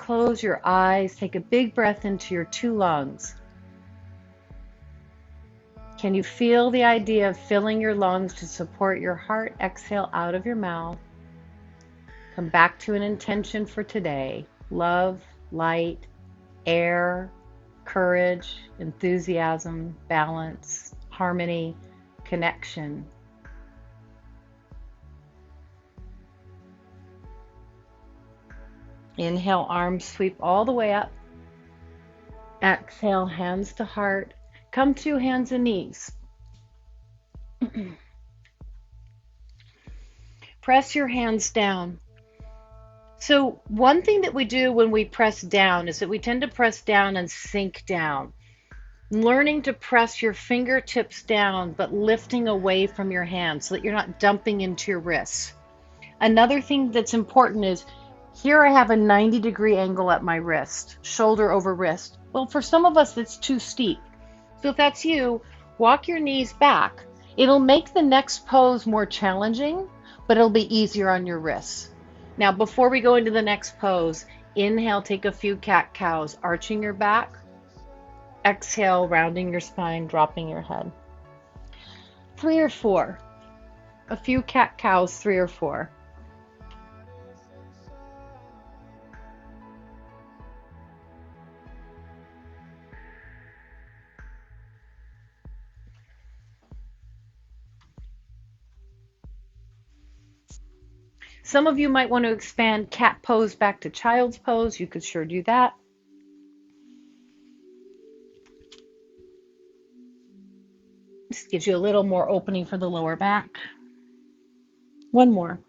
close your eyes. Take a big breath into your two lungs. Can you feel the idea of filling your lungs to support your heart? Exhale out of your mouth. Come back to an intention for today. Love, light, air, courage, enthusiasm, balance, harmony, connection. Inhale, arms sweep all the way up. Exhale, hands to heart. Come to hands and knees. Press your hands down. So one thing that we do when we press down is that we tend to press down and sink down. Learning to press your fingertips down, but lifting away from your hands so that you're not dumping into your wrists. Another thing that's important is here I have a 90-degree angle at my wrist, shoulder over wrist. Well, for some of us, that's too steep. So if that's you, walk your knees back. It'll make the next pose more challenging, but it'll be easier on your wrists. Now, before we go into the next pose, inhale, take a few cat-cows, arching your back. Exhale, rounding your spine, dropping your head. 3 or 4. A few cat-cows, 3 or 4. Some of you might want to expand cat pose back to child's pose. You could sure do that. Just gives you a little more opening for the lower back. One more.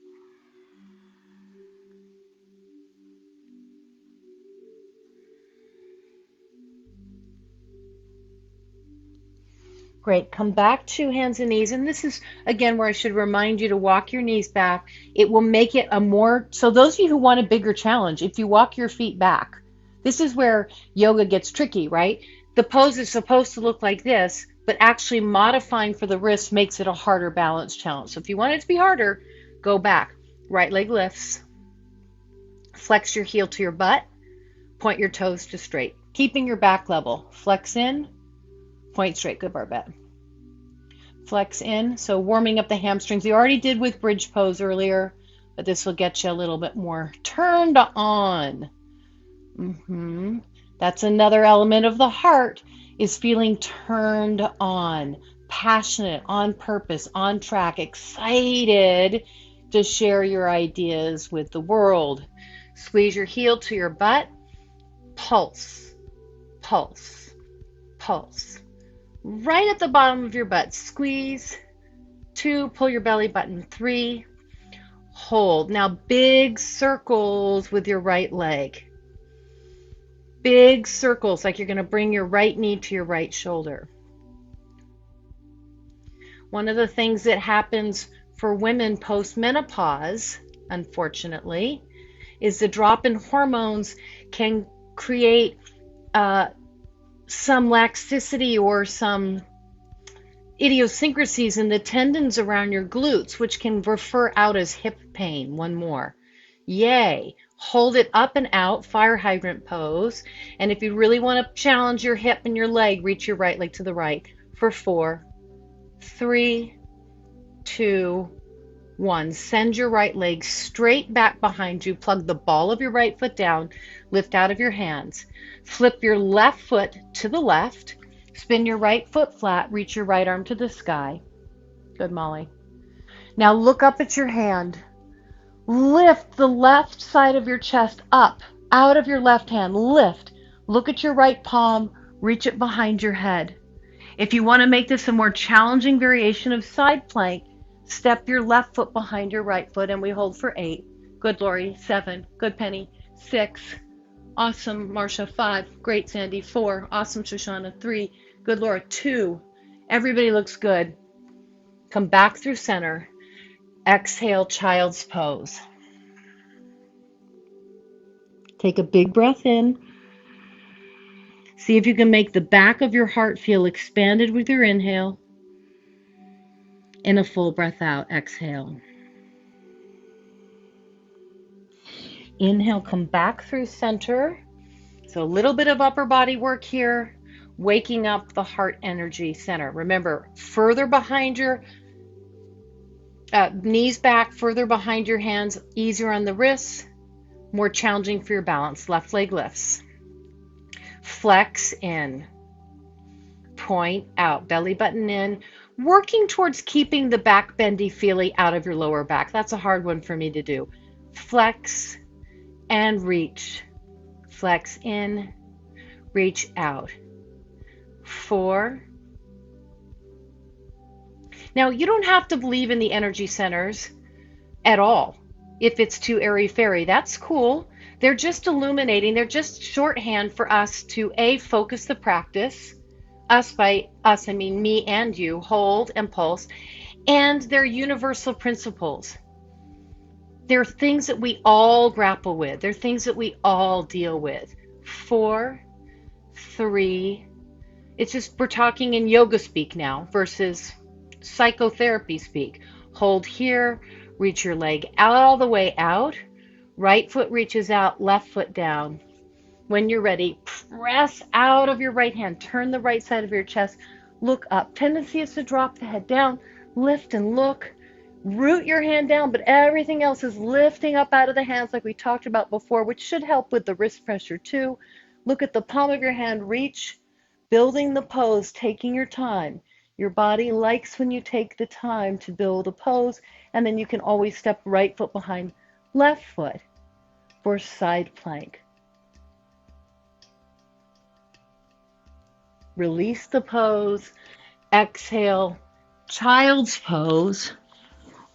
Great. Come back to hands and knees. And this is, again, where I should remind you to walk your knees back. It will make it a more, so those of you who want a bigger challenge, if you walk your feet back, this is where yoga gets tricky, right? The pose is supposed to look like this, but actually modifying for the wrist makes it a harder balance challenge. So if you want it to be harder, go back. Right leg lifts. Flex your heel to your butt. Point your toes to straight. Keeping your back level. Flex in. Point straight. Good, Barbette. Flex in. So warming up the hamstrings. We already did with bridge pose earlier, but this will get you a little bit more turned on. That's another element of the heart, is feeling turned on, passionate, on purpose, on track, excited to share your ideas with the world. Squeeze your heel to your butt. Pulse, pulse, pulse. Right at the bottom of your butt. Squeeze. 2, pull your belly button. 3, hold. Now big circles with your right leg. Big circles, like you're going to bring your right knee to your right shoulder. One of the things that happens for women post-menopause, unfortunately, is the drop in hormones can create some laxity or some idiosyncrasies in the tendons around your glutes, which can refer out as hip pain. One more. Yay. Hold it up and out, fire hydrant pose. And if you really want to challenge your hip and your leg, reach your right leg to the right for 4, 3, 2, 1. Send your right leg straight back behind you. Plug the ball of your right foot down. Lift out of your hands. Flip your left foot to the left. Spin your right foot flat. Reach your right arm to the sky. Good, Molly. Now look up at your hand. Lift the left side of your chest up, out of your left hand. Lift. Look at your right palm. Reach it behind your head. If you want to make this a more challenging variation of side plank, step your left foot behind your right foot, and we hold for 8. Good, Lori. 7. Good, Penny. 6. Awesome, Marcia. 5. Great, Sandy. 4. Awesome, Shoshana. 3. Good, Laura. 2. Everybody looks good. Come back through center. Exhale, child's pose. Take a big breath in. See if you can make the back of your heart feel expanded with your inhale. And a full breath out, exhale. Inhale, come back through center. So a little bit of upper body work here, waking up the heart energy center. Remember, further behind your knees back, further behind your hands, easier on the wrists, more challenging for your balance. Left leg lifts. Flex in. Point out, belly button in, working towards keeping the back bendy feely out of your lower back. That's a hard one for me to do. Flex and reach. Flex in, reach out. 4. Now, you don't have to believe in the energy centers at all. If it's too airy-fairy, that's cool. They're just illuminating, they're just shorthand for us to A, focus the practice. Us, by us, I mean me and you, hold and pulse. And they're universal principles. They're things that we all grapple with. They're things that we all deal with. 4, 3, it's just we're talking in yoga speak now versus psychotherapy speak. Hold here, reach your leg out all the way out. Right foot reaches out, left foot down. When you're ready, press out of your right hand. Turn the right side of your chest. Look up. Tendency is to drop the head down. Lift and look. Root your hand down, but everything else is lifting up out of the hands like we talked about before, which should help with the wrist pressure too. Look at the palm of your hand. Reach. Building the pose, taking your time. Your body likes when you take the time to build a pose, and then you can always step right foot behind left foot for side plank. Release the pose, exhale, child's pose,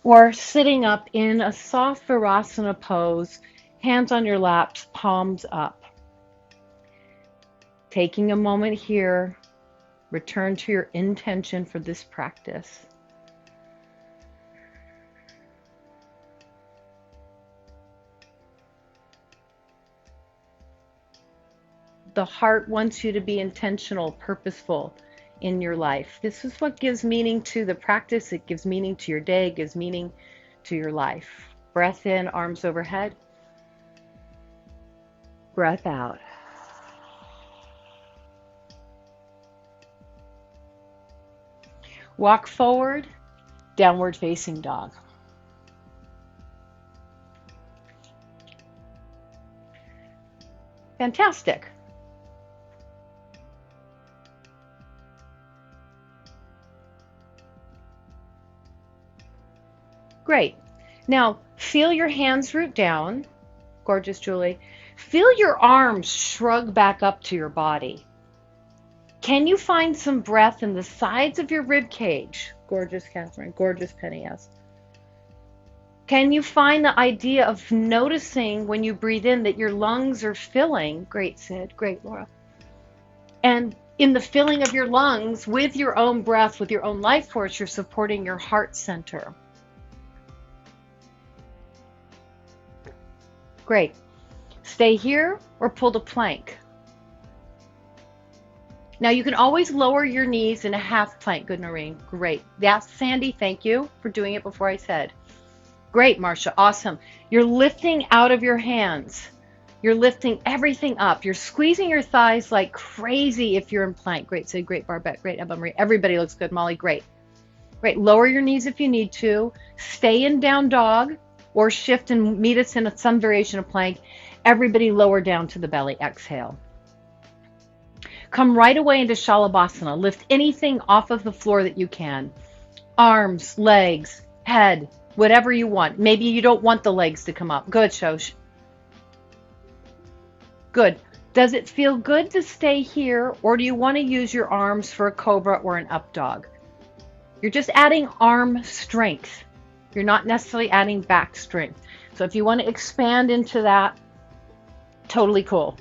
or sitting up in a soft Virasana pose, hands on your laps, palms up. Taking a moment here, return to your intention for this practice. The heart wants you to be intentional, purposeful in your life. This is what gives meaning to the practice. It gives meaning to your day, it gives meaning to your life. Breath in, arms overhead. Breath out. Walk forward, downward facing dog. Fantastic. Great. Now, feel your hands root down. Gorgeous, Julie. Feel your arms shrug back up to your body. Can you find some breath in the sides of your rib cage? Gorgeous, Catherine. Gorgeous, Penny, yes. Can you find the idea of noticing when you breathe in that your lungs are filling? Great, Sid. Great, Laura. And in the filling of your lungs with your own breath, with your own life force, you're supporting your heart center. Great. Stay here or pull to plank. Now you can always lower your knees in a half plank. Good, Noreen. Great. That's Sandy. Thank you for doing it before I said. Great, Marcia. Awesome. You're lifting out of your hands. You're lifting everything up. You're squeezing your thighs like crazy if you're in plank. Great, Sid. Great, Barbette. Great, Ebba Marie. Everybody looks good. Molly, great. Great. Lower your knees if you need to. Stay in down dog or shift and meet us in some variation of plank. Everybody lower down to the belly. Exhale. Come right away into Shalabhasana. Lift anything off of the floor that you can. Arms, legs, head, whatever you want. Maybe you don't want the legs to come up. Good, Shosh. Good. Does it feel good to stay here, or do you want to use your arms for a cobra or an up dog? You're just adding arm strength. You're not necessarily adding back strength. So if you want to expand into that, totally cool.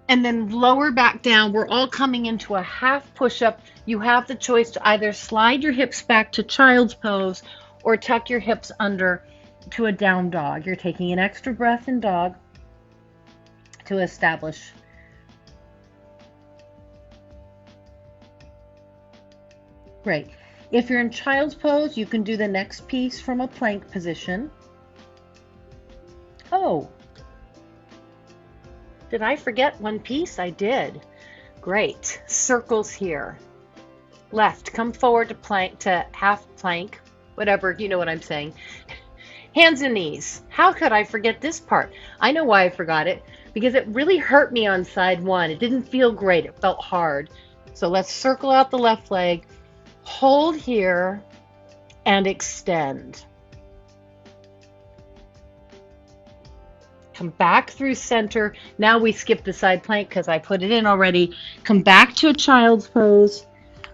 And then lower back down. We're all coming into a half push-up. You have the choice to either slide your hips back to child's pose or tuck your hips under to a down dog. You're taking an extra breath in dog to establish. Great. If you're in child's pose, you can do the next piece from a plank position. Oh, did I forget one piece? I did. Great. Circles here. Left, come forward to plank, to half plank, whatever, you know what I'm saying. Hands and knees. How could I forget this part? I know why I forgot it, because it really hurt me on side one. It didn't feel great. It felt hard. So let's circle out the left leg, hold here, and extend. Come back through center. Now we skip the side plank because I put it in already. Come back to a child's pose.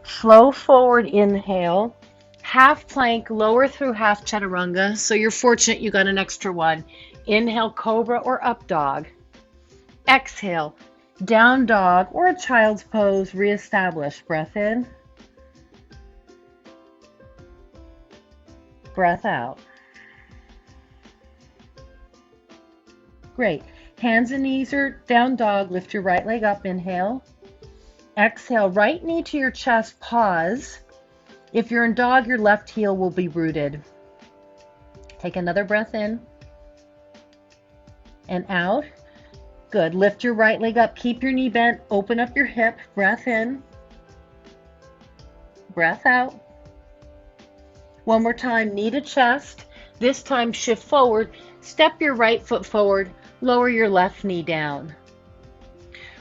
Flow forward, inhale. Half plank, lower through half chaturanga. So you're fortunate you got an extra one. Inhale, cobra or up dog. Exhale, down dog or a child's pose. Reestablish. Breath in. Breath out. Great. Hands and knees are down dog. Lift your right leg up. Inhale. Exhale, right knee to your chest. Pause. If you're in dog, your left heel will be rooted. Take another breath in and out. Good. Lift your right leg up. Keep your knee bent. Open up your hip. Breath in. Breath out. One more time. Knee to chest. This time shift forward. Step your right foot forward. Lower your left knee down.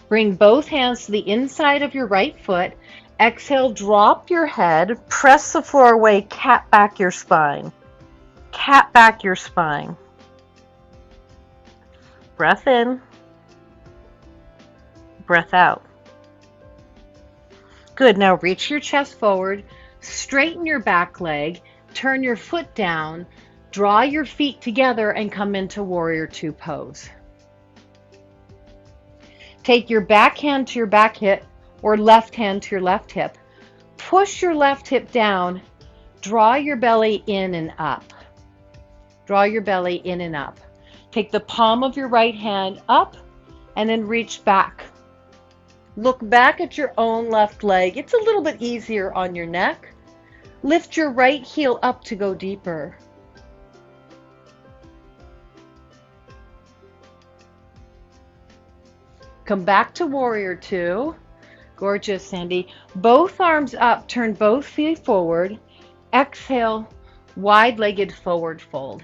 Bring both hands to the inside of your right foot. Exhale, drop your head. Press the floor away. Cat back your spine. Cat back your spine. Breath in. Breath out. Good. Now reach your chest forward. Straighten your back leg. Turn your foot down. Draw your feet together and come into Warrior Two pose. Take your back hand to your back hip or left hand to your left hip. Push your left hip down. Draw your belly in and up. Draw your belly in and up. Take the palm of your right hand up and then reach back. Look back at your own left leg. It's a little bit easier on your neck. Lift your right heel up to go deeper. Come back to Warrior Two. Gorgeous, Sandy. Both arms up, turn both feet forward. Exhale, wide-legged forward fold.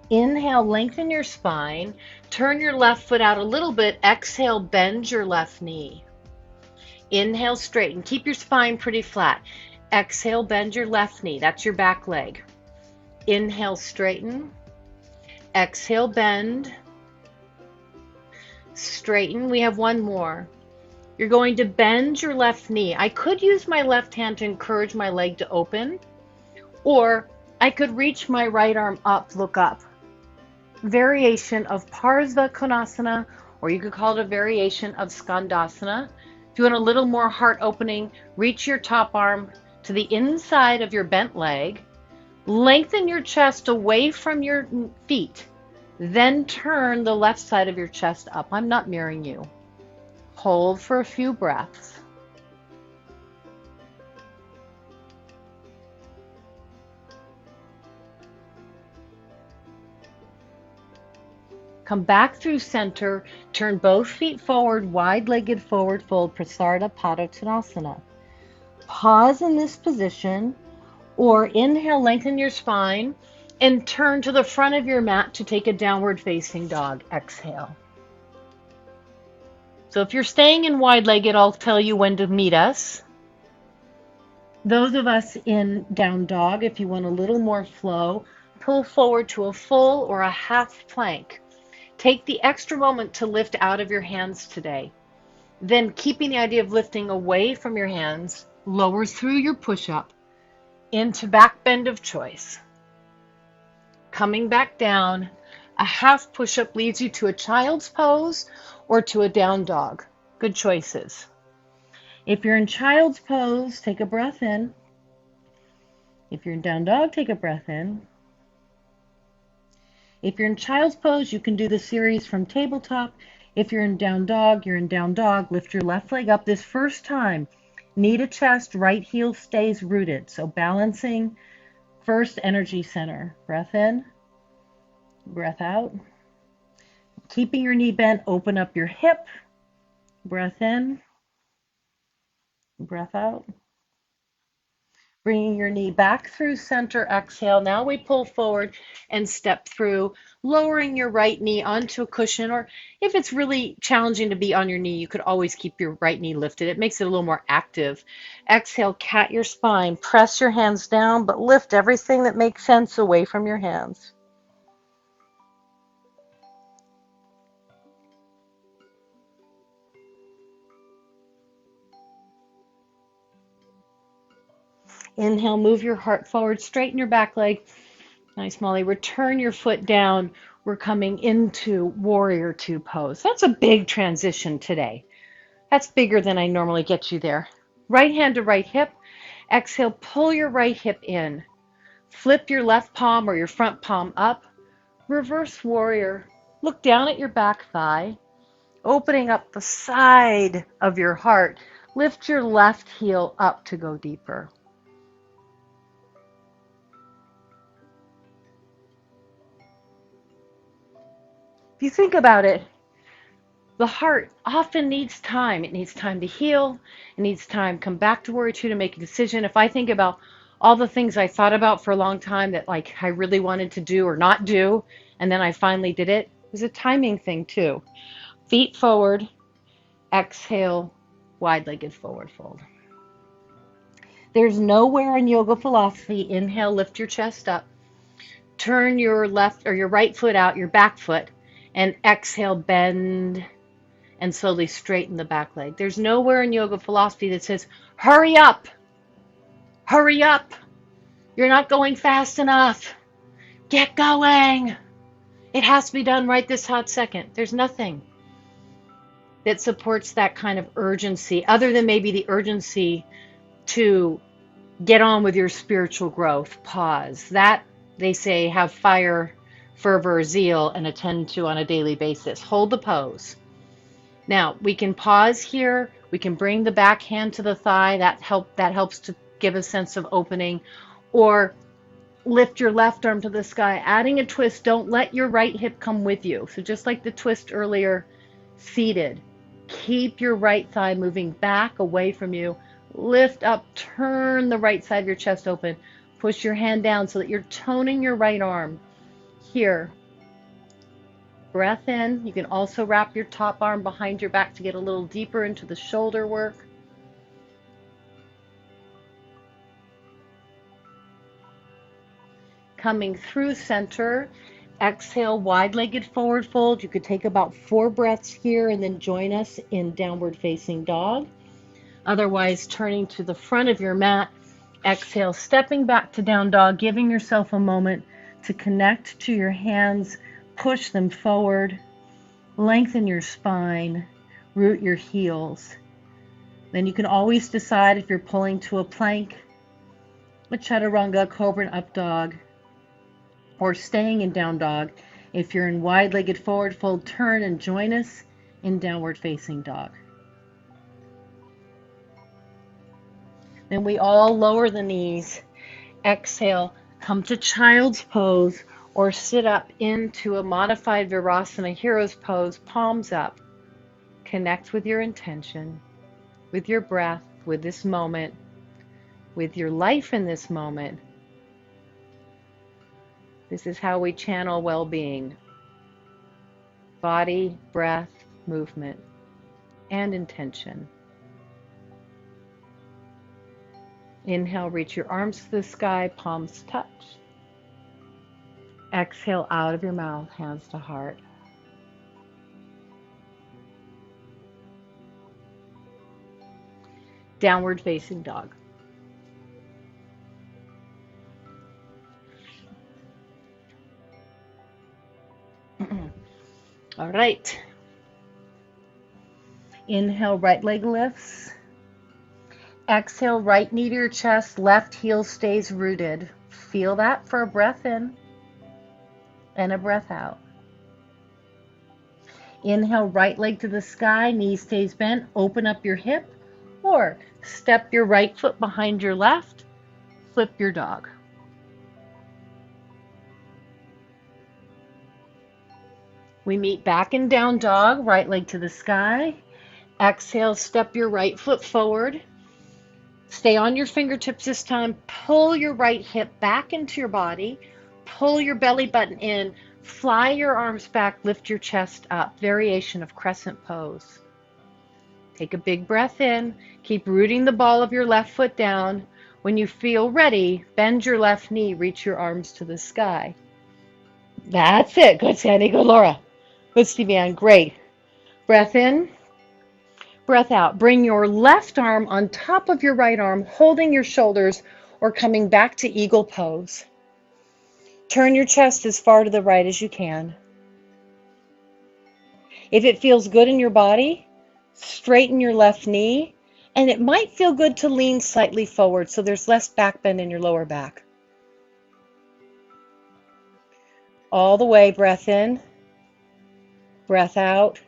Inhale, lengthen your spine. Turn your left foot out a little bit. Exhale, bend your left knee. Inhale, straighten. Keep your spine pretty flat. Exhale, bend your left knee. That's your back leg. Inhale, straighten. Exhale, bend. Straighten. We have one more. You're going to bend your left knee. I could use my left hand to encourage my leg to open, or I could reach my right arm up, look up. Variation of Parsva Konasana, or you could call it a variation of Skandasana. If you want a little more heart opening, reach your top arm to the inside of your bent leg. Lengthen your chest away from your feet. Then turn the left side of your chest up. I'm not mirroring you. Hold for a few breaths. Come back through center. Turn both feet forward, wide-legged forward fold, Prasarita Padottanasana. Pause in this position, or inhale, lengthen your spine, and turn to the front of your mat to take a downward facing dog. Exhale. So if you're staying in wide-legged, I'll tell you when to meet us. Those of us in down dog, if you want a little more flow, pull forward to a full or a half plank. Take the extra moment to lift out of your hands today. Then, keeping the idea of lifting away from your hands, lower through your push-up into back bend of choice. Coming back down, a half push-up leads you to a child's pose or to a down dog. Good choices. If you're in child's pose, take a breath in. If you're in down dog, take a breath in. If you're in child's pose, you can do the series from tabletop. If you're in down dog, you're in down dog. Lift your left leg up this first time. Knee to chest, right heel stays rooted. So balancing first energy center. Breath in, breath out. Keeping your knee bent, open up your hip. Breath in, breath out. Bringing your knee back through center, exhale. Now we pull forward and step through, lowering your right knee onto a cushion, or if it's really challenging to be on your knee, you could always keep your right knee lifted. It makes it a little more active. Exhale, cat your spine. Press your hands down, but lift everything that makes sense away from your hands. Inhale, move your heart forward, straighten your back leg. Nice, Molly. Return your foot down. We're coming into Warrior Two pose. That's a big transition today. That's bigger than I normally get you there. Right hand to right hip. Exhale, pull your right hip in. Flip your left palm or your front palm up. Reverse warrior. Look down at your back thigh, opening up the side of your heart. Lift your left heel up to go deeper. If you think about it, the heart often needs time. It needs time to heal. It needs time to come back to Warrior Two to make a decision. If I think about all the things I thought about for a long time that like I really wanted to do or not do, and then I finally did it, it was a timing thing too. Feet forward, exhale, wide-legged forward fold. There's nowhere in yoga philosophy, inhale, lift your chest up, turn your left or your right foot out, your back foot, and exhale, bend and slowly straighten the back leg. There's nowhere in yoga philosophy that says, hurry up, hurry up. You're not going fast enough. Get going. It has to be done right this hot second. There's nothing that supports that kind of urgency other than maybe the urgency to get on with your spiritual growth. Pause. That, they say, have fire, fervor, zeal, and attend to on a daily basis. Hold the pose. Now, we can pause here. We can bring the back hand to the thigh. That helps to give a sense of opening. Or lift your left arm to the sky, adding a twist. Don't let your right hip come with you. So just like the twist earlier, seated. Keep your right thigh moving back away from you. Lift up, turn the right side of your chest open. Push your hand down so that you're toning your right arm. Here. Breath in. You can also wrap your top arm behind your back to get a little deeper into the shoulder work. Coming through center. Exhale, wide-legged forward fold. You could take about 4 breaths here and then join us in downward facing dog. Otherwise, turning to the front of your mat. Exhale, stepping back to down dog, giving yourself a moment to connect to your hands, push them forward, lengthen your spine, root your heels. Then you can always decide if you're pulling to a plank, a chaturanga, cobra and up dog, or staying in down dog. If you're in wide-legged forward fold, turn and join us in downward facing dog. Then we all lower the knees. Exhale, come to child's pose or sit up into a modified Virasana hero's pose, palms up. Connect with your intention, with your breath, with this moment, with your life in this moment. This is how we channel well-being. Body, breath, movement, and intention. Inhale, reach your arms to the sky, palms touch. Exhale out of your mouth, hands to heart. Downward facing dog. All right. Inhale, right leg lifts. Exhale, right knee to your chest, left heel stays rooted. Feel that for a breath in and a breath out. Inhale, right leg to the sky, knee stays bent, open up your hip, or Step your right foot behind your left. Flip your dog. We meet back in down dog, right leg to the sky. Exhale, step your right foot forward. Stay on your fingertips this time. Pull your right hip back into your body. Pull your belly button in. Fly your arms back. Lift your chest up. Variation of crescent pose. Take a big breath in. Keep rooting the ball of your left foot down. When you feel ready, bend your left knee. Reach your arms to the sky. That's it. Good, Sandy. Good, Laura. Good, Stevie Ann. Great. Breath in. Breath out. Bring your left arm on top of your right arm, holding your shoulders or coming back to eagle pose. Turn your chest as far to the right as you can. If it feels good in your body, straighten your left knee, and it might feel good to lean slightly forward so there's less back bend in your lower back. All the way, breath in, breath out.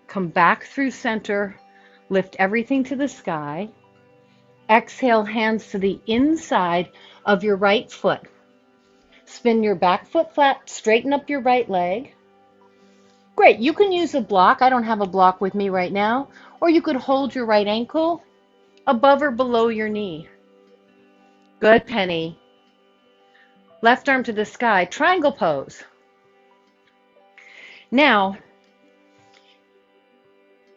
Come back through center, lift everything to the sky. Exhale, hands to the inside of your right foot. Spin your back foot flat, straighten up your right leg. Great, you can use a block. I don't have a block with me right now. Or you could hold your right ankle above or below your knee. Good, Penny. Left arm to the sky, triangle pose. Now,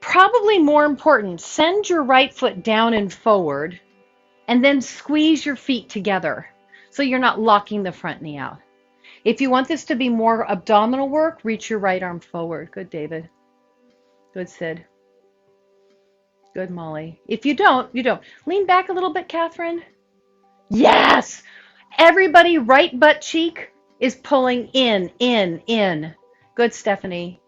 probably more important, send your right foot down and forward and then squeeze your feet together so you're not locking the front knee out. If you want this to be more abdominal work, reach your right arm forward. Good, David. Good, Sid. Good, Molly. If you don't, you don't. Lean back a little bit, Catherine. Yes! Everybody, right butt cheek is pulling in, in. Good, Stephanie.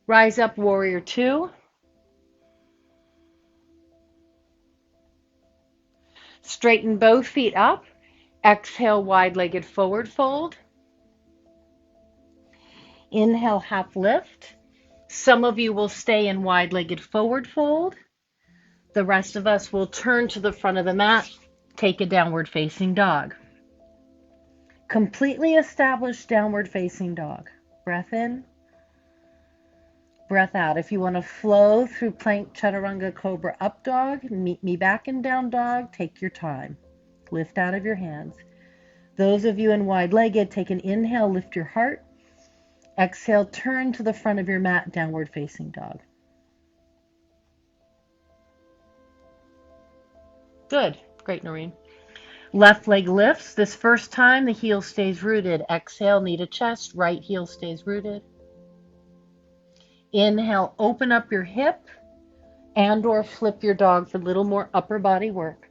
Rise up, warrior two. Straighten both feet up. Exhale, wide-legged forward fold. Inhale, half lift. Some of you will stay in wide-legged forward fold. The rest of us will turn to the front of the mat, take a downward facing dog. Completely established downward facing dog. Breath in. Breath out. If you want to flow through plank chaturanga cobra up dog, meet me back in down dog, take your time. Lift out of your hands. Those of you in wide-legged, take an inhale, lift your heart. Exhale, turn to the front of your mat, downward facing dog. Good. Great, Noreen. Left leg lifts. This first time, the heel stays rooted. Exhale, knee to chest. Right heel stays rooted. Inhale, open up your hip and or flip your dog for a little more upper body work.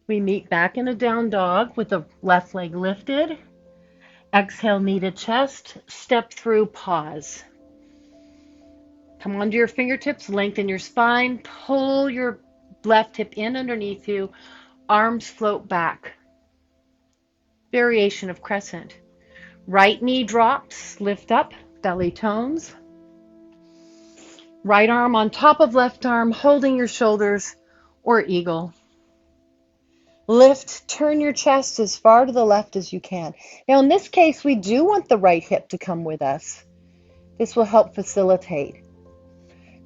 We meet back in a down dog with the left leg lifted. Exhale, knee to chest. Step through, pause. Come onto your fingertips, lengthen your spine, pull your left hip in underneath you, arms float back. Variation of crescent. Right knee drops, lift up, belly tones. Right arm on top of left arm, holding your shoulders, or eagle. Lift, turn your chest as far to the left as you can. Now in this case, we do want the right hip to come with us. This will help facilitate.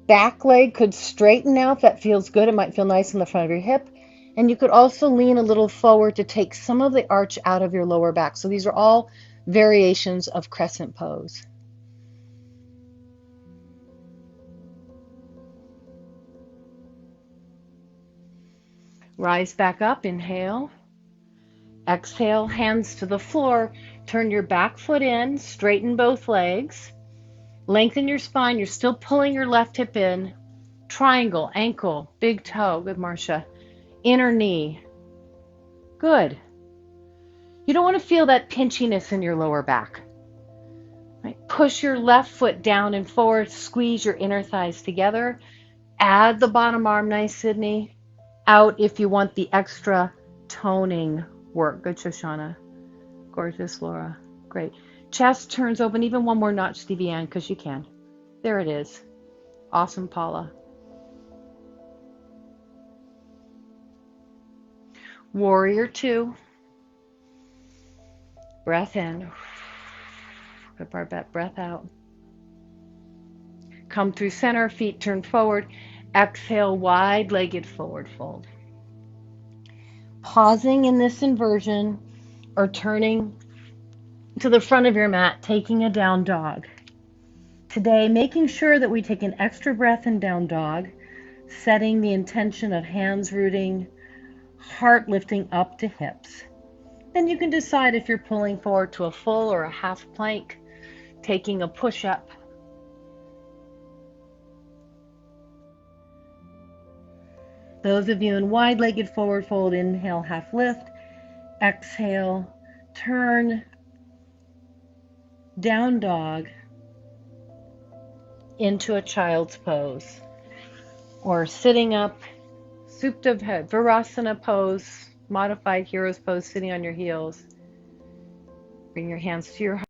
Back leg could straighten now if that feels good. It might feel nice in the front of your hip. And you could also lean a little forward to take some of the arch out of your lower back. So these are all variations of crescent pose. Rise back up, inhale. Exhale, hands to the floor. Turn your back foot in, straighten both legs. Lengthen your spine. You're still pulling your left hip in. Triangle, ankle, big toe. Good, Marcia. Inner knee. Good. You don't want to feel that pinchiness in your lower back. Right? Push your left foot down and forward. Squeeze your inner thighs together. Add the bottom arm, nice, Sydney. Out if you want the extra toning Work. Good, Shoshana. Gorgeous, Laura. Great. Chest turns open even one more notch, Stevie Ann, because you can. There it is. Awesome, Paula. Warrior two. Breath in. Good, Barbette. Breath out. Come through center, feet turn forward. Exhale, wide-legged forward fold. Pausing in this inversion or turning to the front of your mat, taking a down dog. Today, making sure that we take an extra breath in down dog, setting the intention of hands rooting, heart lifting up to hips. Then you can decide if you're pulling forward to a full or a half plank, taking a push-up. Those of you in wide-legged forward fold, inhale, half lift. Exhale, turn, down dog, into a child's pose. Or sitting up, Supta Virasana pose, modified hero's pose, sitting on your heels. Bring your hands to your heart.